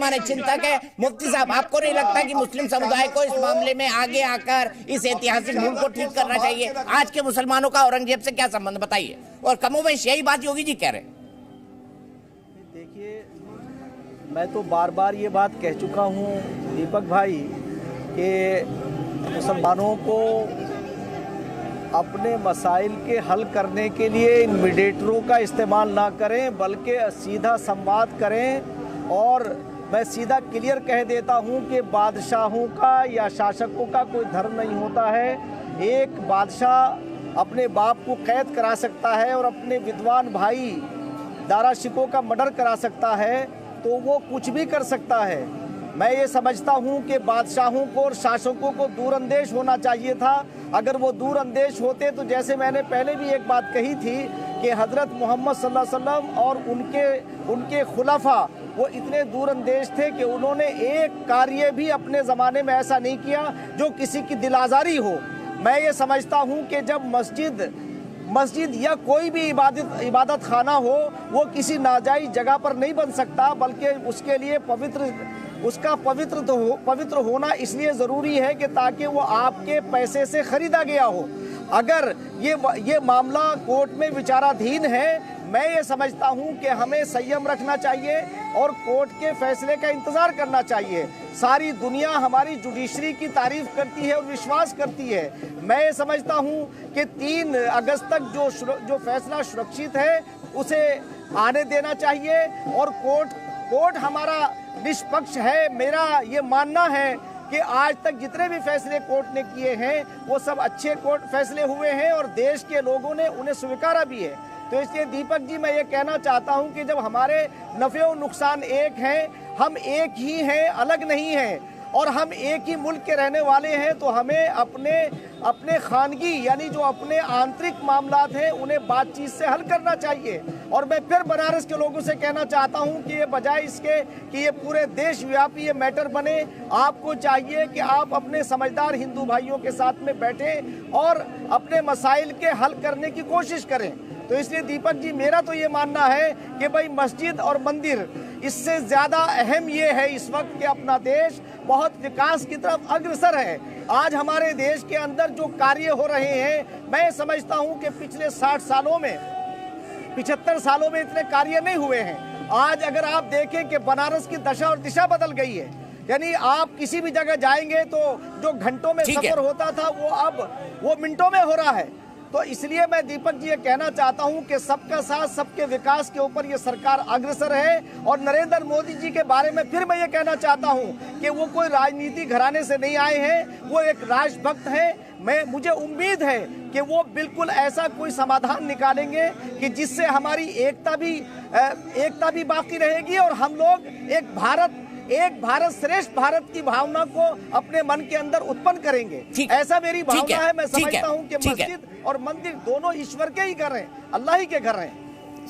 हमारे चिंतक है। मुफ्ती साहब, आपको नहीं लगता कि मुस्लिम समुदाय को इस मामले में आगे आकर इस ऐतिहासिक भूल को ठीक करना चाहिए? आज के मुसलमानों का औरंगजेब से क्या संबंध, बताइए। और कमोबेश यही बात योगी जी कह रहे हैं। देखिए, मैं तो बार बार ये बात कह चुका हूँ दीपक भाई कि मुसलमानों को अपने मसाइल के हल करने के लिए इन मीडिएटरों का इस्तेमाल ना करें, बल्कि सीधा संवाद करें। और मैं सीधा क्लियर कह देता हूं कि बादशाहों का या शासकों का कोई धर्म नहीं होता है। एक बादशाह अपने बाप को कैद करा सकता है और अपने विद्वान भाई दारा शिकोह का मर्डर करा सकता है, तो वो कुछ भी कर सकता है। मैं ये समझता हूँ कि बादशाहों को और शासकों को दूरअंदेश होना चाहिए था। अगर वो दूरअंदेश होते तो जैसे मैंने पहले भी एक बात कही थी कि हज़रत मोहम्मद सल्लल्लाहु अलैहि वसल्लम और उनके खुलाफा वो इतने दूरअंदेश थे कि उन्होंने एक कार्य भी अपने ज़माने में ऐसा नहीं किया जो किसी की दिल आज़ारी हो। मैं ये समझता हूँ कि जब मस्जिद या कोई भी इबादत खाना हो, वो किसी नाजायज़ जगह पर नहीं बन सकता, बल्कि उसके लिए पवित्र होना इसलिए ज़रूरी है कि ताकि वो आपके पैसे से ख़रीदा गया हो। अगर ये मामला कोर्ट में विचाराधीन है, मैं ये समझता हूँ कि हमें संयम रखना चाहिए और कोर्ट के फैसले का इंतज़ार करना चाहिए। सारी दुनिया हमारी जुडिशरी की तारीफ़ करती है और विश्वास करती है। मैं ये समझता हूँ कि 3 अगस्त तक जो फैसला सुरक्षित है उसे आने देना चाहिए और कोर्ट हमारा निष्पक्ष है। मेरा ये मानना है कि आज तक जितने भी फैसले कोर्ट ने किए हैं वो सब अच्छे कोर्ट फैसले हुए हैं और देश के लोगों ने उन्हें स्वीकारा भी है। तो इसलिए दीपक जी, मैं ये कहना चाहता हूं कि जब हमारे नफ़े और नुकसान एक हैं, हम एक ही हैं, अलग नहीं हैं, और हम एक ही मुल्क के रहने वाले हैं, तो हमें अपने खानगी यानी जो अपने आंतरिक मामलात हैं उन्हें बातचीत से हल करना चाहिए। और मैं फिर बनारस के लोगों से कहना चाहता हूं कि ये बजाय इसके कि ये पूरे देश व्यापी ये मैटर बने, आपको चाहिए कि आप अपने समझदार हिंदू भाइयों के साथ में बैठें और अपने मसाइल के हल करने की कोशिश करें। तो इसलिए दीपक जी, मेरा तो ये मानना है कि भाई मस्जिद और मंदिर इससे ज़्यादा अहम ये है इस वक्त कि अपना देश बहुत विकास की तरफ अग्रसर है। आज हमारे देश के अंदर जो कार्य हो रहे हैं, मैं समझता हूं कि पिछले 60 सालों में 75 सालों में इतने कार्य नहीं हुए हैं। आज अगर आप देखें कि बनारस की दशा और दिशा बदल गई है, यानी आप किसी भी जगह जाएंगे तो जो घंटों में सफर होता था वो अब वो मिनटों में हो रहा है। तो इसलिए मैं दीपक जी ये कहना चाहता हूं कि सबका साथ सबके विकास के ऊपर ये सरकार अग्रसर है। और नरेंद्र मोदी जी के बारे में फिर मैं ये कहना चाहता हूं कि वो कोई राजनीति घराने से नहीं आए हैं, वो एक राष्ट्रभक्त हैं। मुझे उम्मीद है कि वो बिल्कुल ऐसा कोई समाधान निकालेंगे कि जिससे हमारी एकता भी बाकी रहेगी और हम लोग एक भारत श्रेष्ठ भारत की भावना को अपने मन के अंदर उत्पन्न करेंगे। ऐसा मेरी भावना है। मैं समझता हूं कि मस्जिद और मंदिर दोनों ईश्वर के ही घर हैं, अल्लाह ही के घर हैं।